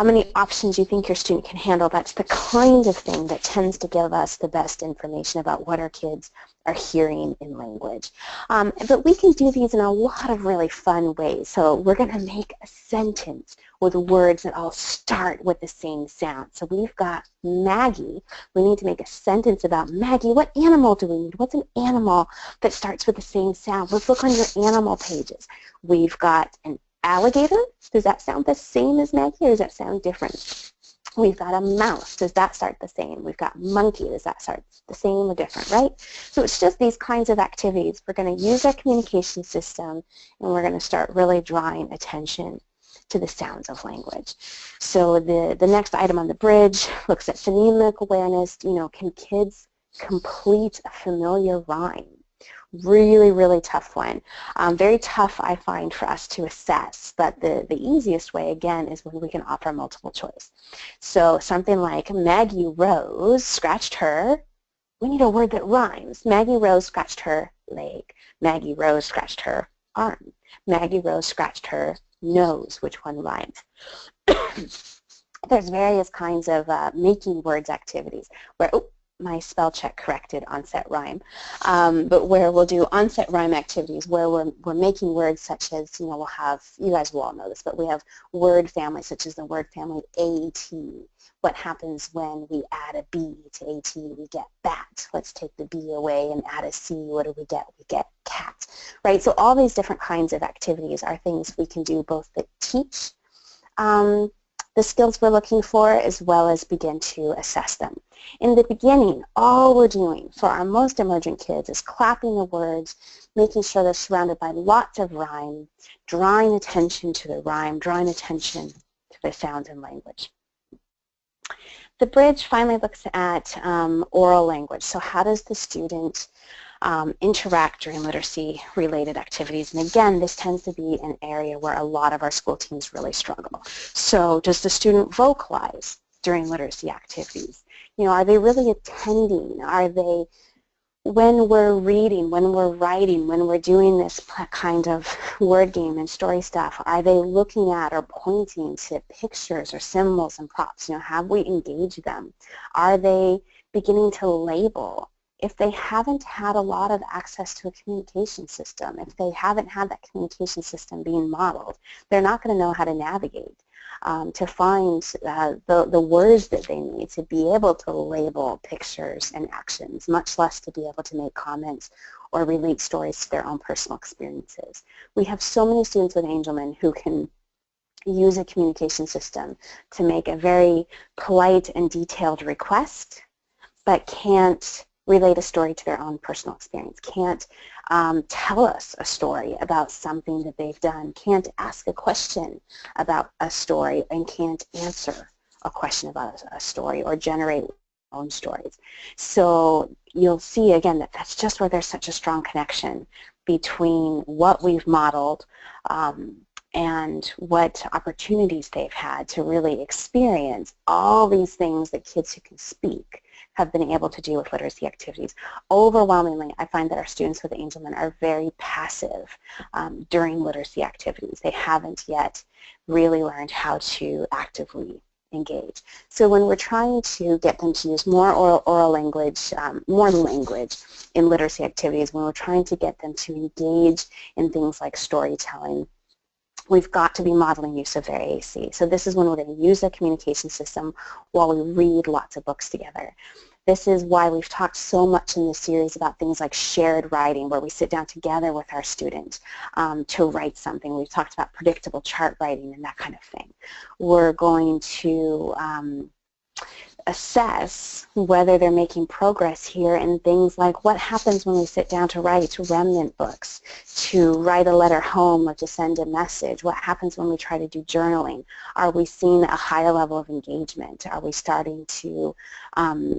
many options you think your student can handle, that's the kind of thing that tends to give us the best information about what our kids are hearing in language. But we can do these in a lot of really fun ways. So we're going to make a sentence with words that all start with the same sound. So we've got Maggie. We need to make a sentence about Maggie. What animal do we need? What's an animal that starts with the same sound? Let's look on your animal pages. We've got an alligator. Does that sound the same as Maggie or does that sound different? We've got a mouse. Does that start the same? We've got monkey. Does that start the same or different, right? So it's just these kinds of activities. We're going to use our communication system and we're going to start really drawing attention to the sounds of language. So the next item on the bridge looks at phonemic awareness. You know, can kids complete a familiar rhyme? Really, really tough one. Very tough, I find, for us to assess, but the easiest way, again, is when we can offer multiple choice. So something like Maggie Rose scratched her. We need a word that rhymes. Maggie Rose scratched her leg. Maggie Rose scratched her arm. Maggie Rose scratched her nose. Which one rhymes? There's various kinds of making words activities where, oh, my spell check corrected, onset rhyme, but where we'll do onset rhyme activities where we're making words such as, we'll have, you guys will all know this, but we have word families such as the word family AT. What happens when we add a B to AT? We get bat. Let's take the B away and add a C. What do we get? We get cat, right? So all these different kinds of activities are things we can do both that teach the skills we're looking for as well as begin to assess them. In the beginning, all we're doing for our most emergent kids is clapping the words, making sure they're surrounded by lots of rhyme, drawing attention to the rhyme, drawing attention to the sounds and language. The bridge finally looks at oral language. So how does the student interact during literacy-related activities? And again, this tends to be an area where a lot of our school teams really struggle. So does the student vocalize during literacy activities? Are they really attending? Are they, when we're reading, when we're writing, when we're doing this kind of word game and story stuff, are they looking at or pointing to pictures or symbols and props? Have we engaged them? Are they beginning to label? If they haven't had a lot of access to a communication system, if they haven't had that communication system being modeled, they're not going to know how to navigate, to find the words that they need to be able to label pictures and actions, much less to be able to make comments or relate stories to their own personal experiences. We have so many students with Angelman who can use a communication system to make a very polite and detailed request, but can't relate a story to their own personal experience, can't tell us a story about something that they've done, can't ask a question about a story, and can't answer a question about a story or generate own stories. So you'll see again that that's just where there's such a strong connection between what we've modeled and what opportunities they've had to really experience all these things that kids who can speak have been able to do with literacy activities. Overwhelmingly, I find that our students with Angelman are very passive during literacy activities. They haven't yet really learned how to actively engage. So when we're trying to get them to use more oral language, more language in literacy activities, when we're trying to get them to engage in things like storytelling, we've got to be modeling use of their AAC. So this is when we're going to use a communication system while we read lots of books together. This is why we've talked so much in this series about things like shared writing, where we sit down together with our students to write something. We've talked about predictable chart writing and that kind of thing. We're going to assess whether they're making progress here in things like what happens when we sit down to write remnant books, to write a letter home or to send a message. What happens when we try to do journaling? Are we seeing a higher level of engagement? Are we starting to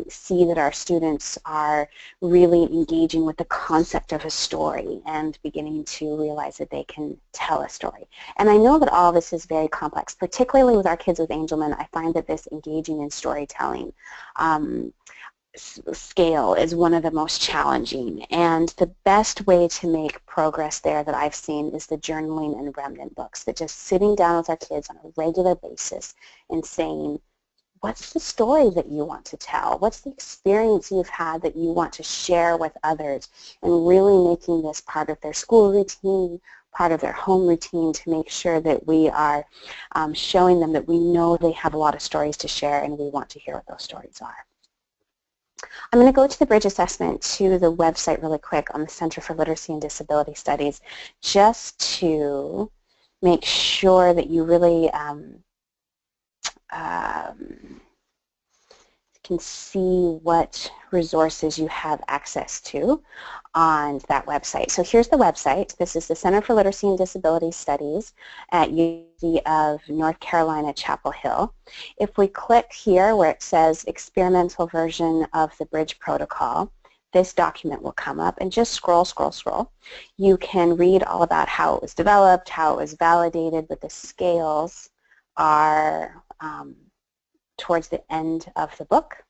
see that our students are really engaging with the concept of a story and beginning to realize that they can tell a story? And I know that all of this is very complex, particularly with our kids with Angelman. I find that this engaging in storytelling scale is one of the most challenging, and the best way to make progress there that I've seen is the journaling and remnant books, that just sitting down with our kids on a regular basis and saying, what's the story that you want to tell? What's the experience you've had that you want to share with others? And really making this part of their school routine, part of their home routine, to make sure that we are showing them that we know they have a lot of stories to share and we want to hear what those stories are. I'm going to go to the bridge assessment to the website really quick on the Center for Literacy and Disability Studies, just to make sure that you really can see what resources you have access to on that website. So here's the website. This is the Center for Literacy and Disability Studies at University of North Carolina, Chapel Hill. If we click here where it says experimental version of the bridge protocol, this document will come up, and just scroll, scroll, scroll. You can read all about how it was developed, how it was validated, but the scales are towards the end of the book.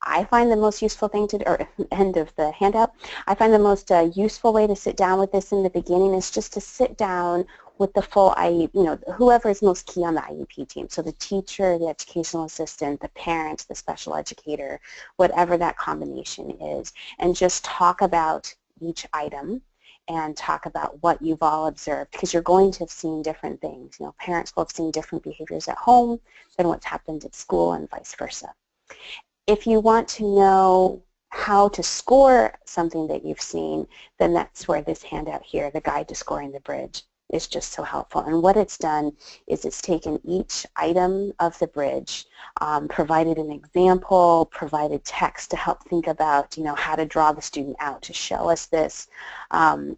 I find the most useful thing to do, or end of the handout, I find the most useful way to sit down with this in the beginning is just to sit down with the full IEP, whoever is most key on the IEP team. So the teacher, the educational assistant, the parent, the special educator, whatever that combination is, and just talk about each item and talk about what you've all observed, because you're going to have seen different things. Parents will have seen different behaviors at home than what's happened at school and vice versa. If you want to know how to score something that you've seen, then that's where this handout here, the Guide to Scoring the Bridge, is just so helpful. And what it's done is it's taken each item of the bridge, provided an example, provided text to help think about, how to draw the student out to show us this.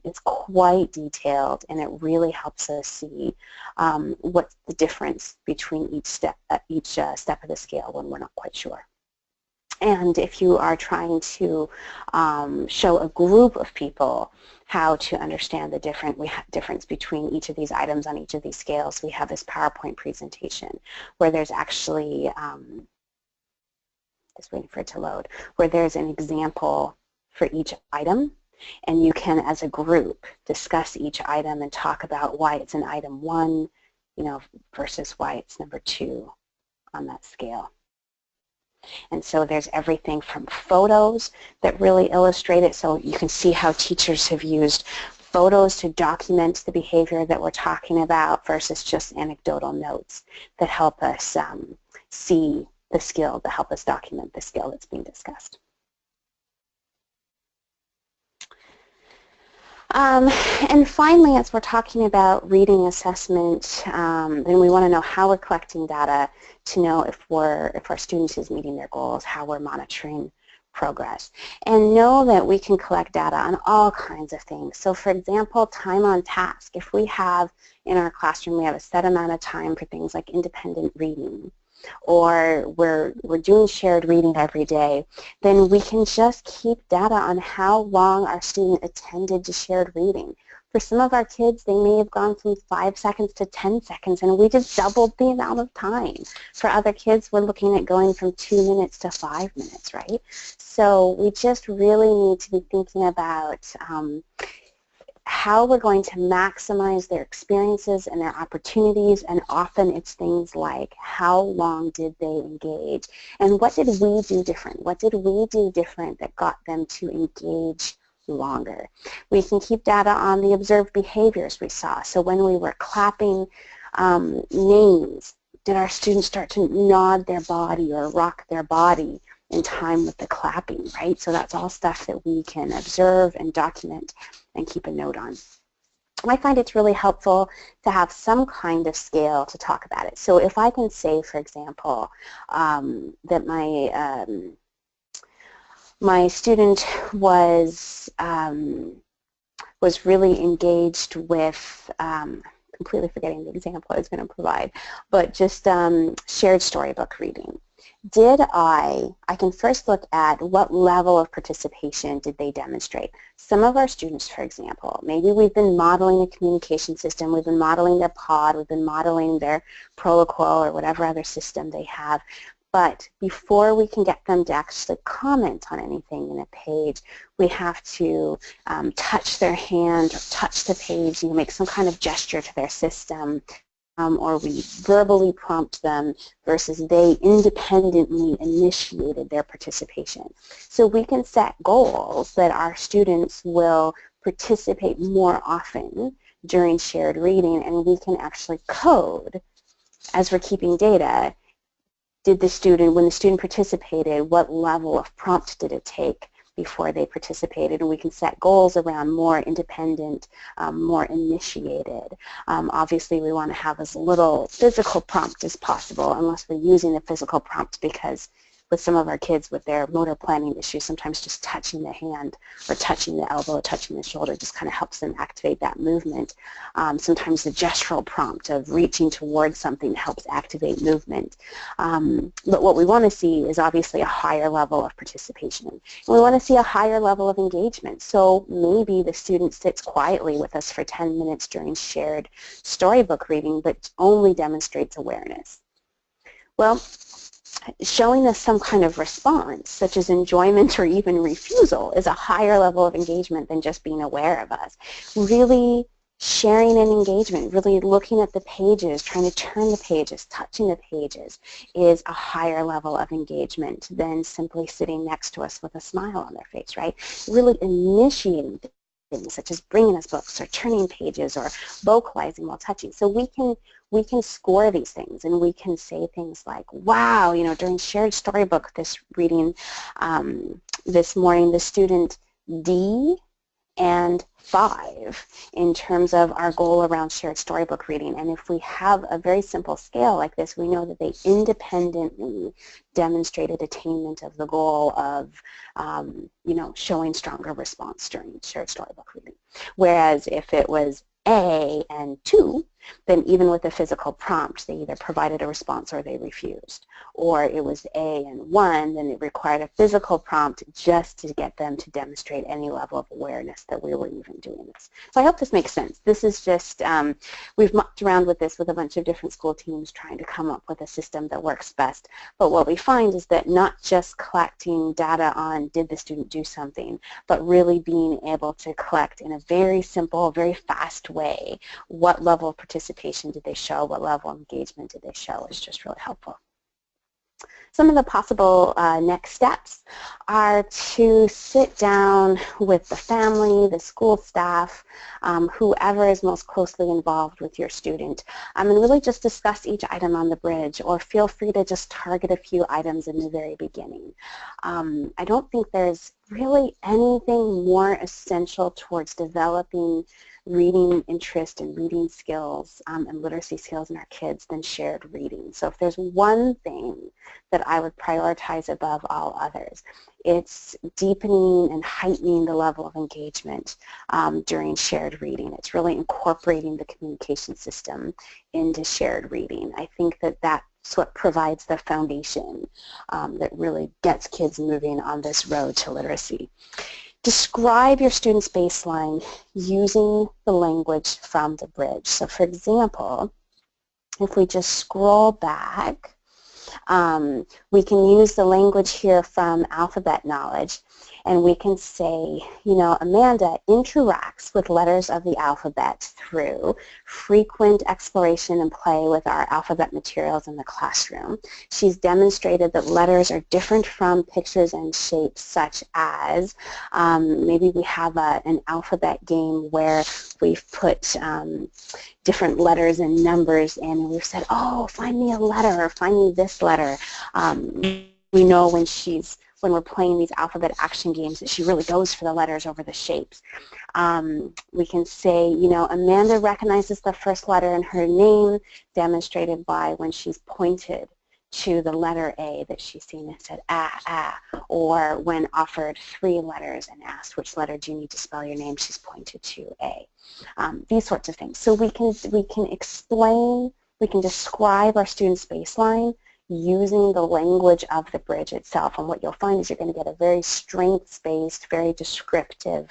It's quite detailed, and it really helps us see what's the difference between each step of the scale when we're not quite sure. And if you are trying to show a group of people how to understand the difference between each of these items on each of these scales, we have this PowerPoint presentation where there's actually, just waiting for it to load, where there's an example for each item, and you can, as a group, discuss each item and talk about why it's an item 1, versus why it's number 2 on that scale. And so there's everything from photos that really illustrate it, so you can see how teachers have used photos to document the behavior that we're talking about versus just anecdotal notes that help us see the skill, that help us document the skill that's being discussed. And finally, as we're talking about reading assessment, then we want to know how we're collecting data to know if our student is meeting their goals, how we're monitoring progress. And know that we can collect data on all kinds of things. So for example, time on task. If we have in our classroom, we have a set amount of time for things like independent reading, or we're doing shared reading every day, then we can just keep data on how long our student attended to shared reading. For some of our kids, they may have gone from 5 seconds to 10 seconds, and we just doubled the amount of time. For other kids, we're looking at going from 2 minutes to 5 minutes, right? So we just really need to be thinking about how we're going to maximize their experiences and their opportunities, and often it's things like how long did they engage, and what did we do different? What did we do different that got them to engage longer? We can keep data on the observed behaviors we saw. So when we were clapping names, did our students start to nod their body or rock their body in time with the clapping, right? So that's all stuff that we can observe and document and keep a note on. I find it's really helpful to have some kind of scale to talk about it. So if I can say, for example, that my student was really engaged with, completely forgetting the example I was going to provide, but just shared storybook reading. I can first look at what level of participation did they demonstrate. Some of our students, for example, maybe we've been modeling a communication system, we've been modeling their pod, we've been modeling their Proloquo or whatever other system they have, but before we can get them to actually comment on anything in a page, we have to touch their hand or touch the page, make some kind of gesture to their system, or we verbally prompt them versus they independently initiated their participation. So we can set goals that our students will participate more often during shared reading, and we can actually code, as we're keeping data, when the student participated, what level of prompt did it take before they participated, and we can set goals around more independent, more initiated. Obviously, we want to have as little physical prompt as possible, unless we're using a physical prompt, because with some of our kids with their motor planning issues, sometimes just touching the hand or touching the elbow, touching the shoulder just kind of helps them activate that movement. Sometimes the gestural prompt of reaching towards something helps activate movement. But what we want to see is obviously a higher level of participation. And we want to see a higher level of engagement. So maybe the student sits quietly with us for 10 minutes during shared storybook reading, but only demonstrates awareness. Well, showing us some kind of response, such as enjoyment or even refusal, is a higher level of engagement than just being aware of us. Really Sharing and engagement, really looking at the pages, trying to turn the pages, touching the pages, is a higher level of engagement than simply sitting next to us with a smile on their face, right? Really initiating things such as bringing us books or turning pages or vocalizing while touching. So we can score these things, and we can say things like, wow, you know, during shared storybook this reading this morning, the student D and 5 in terms of our goal around shared storybook reading. And if we have a very simple scale like this, we know that they independently demonstrated attainment of the goal of, you know, showing stronger response during shared storybook reading. Whereas if it was A and 2, then even with a physical prompt, they either provided a response or they refused. Or it was A and 1, then it required a physical prompt just to get them to demonstrate any level of awareness that we were even doing this. So I hope this makes sense. This is just, we've mucked around with this with a bunch of different school teams trying to come up with a system that works best. But what we find is that not just collecting data on did the student do something, but really being able to collect in a very simple, very fast way what level of participation did they show, what level of engagement did they show is just really helpful. Some of the possible next steps are to sit down with the family, the school staff, whoever is most closely involved with your student, and really just discuss each item on the bridge, or feel free to just target a few items in the very beginning. I don't think there's really anything more essential towards developing reading interest and reading skills and literacy skills in our kids than shared reading. So if there's one thing that I would prioritize above all others, it's deepening and heightening the level of engagement during shared reading. It's really incorporating the communication system into shared reading. I think that that's what provides the foundation that really gets kids moving on this road to literacy. Describe your student's baseline using the language from the bridge. So for example, if we just scroll back, we can use the language here from alphabet knowledge, and we can say, you know, Amanda interacts with letters of the alphabet through frequent exploration and play with our alphabet materials in the classroom. She's demonstrated that letters are different from pictures and shapes, such as maybe we have an alphabet game where we've put different letters and numbers in, and we've said, oh, find me a letter, or find me this letter. We know when we're playing these alphabet action games that she really goes for the letters over the shapes. We can say, you know, Amanda recognizes the first letter in her name, demonstrated by when she's pointed to the letter A that she's seen and said, or when offered 3 letters and asked, which letter do you need to spell your name, she's pointed to A. These sorts of things. So we can explain, we can describe our student's baseline using the language of the bridge itself. And what you'll find is you're going to get a very strengths-based, very descriptive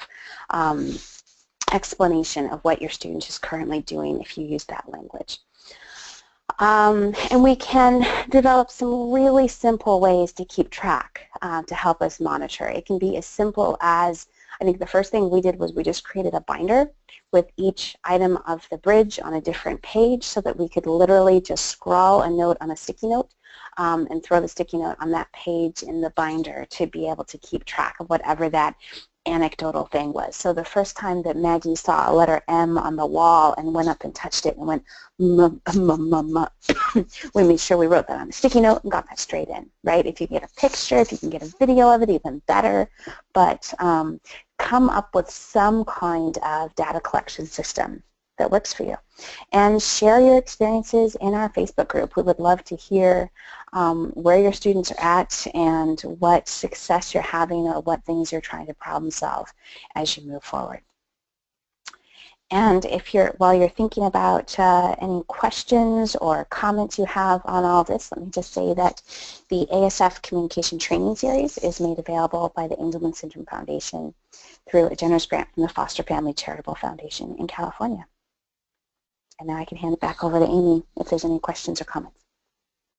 explanation of what your student is currently doing if you use that language. And we can develop some really simple ways to keep track to help us monitor. It can be as simple as, I think the first thing we did was we just created a binder with each item of the bridge on a different page so that we could literally just scrawl a note on a sticky note and throw the sticky note on that page in the binder to be able to keep track of whatever that anecdotal thing was. So the first time that Maggie saw a letter M on the wall and went up and touched it and went, we made sure we wrote that on a sticky note and got that straight in, right? If you get a picture, if you can get a video of it, even better. But come up with some kind of data collection system that works for you. And share your experiences in our Facebook group. We would love to hear where your students are at and what success you're having or what things you're trying to problem solve as you move forward. And if while you're thinking about any questions or comments you have on all this, let me just say that the ASF Communication Training Series is made available by the Angelman Syndrome Foundation through a generous grant from the Foster Family Charitable Foundation in California. And now I can hand it back over to Amy if there's any questions or comments.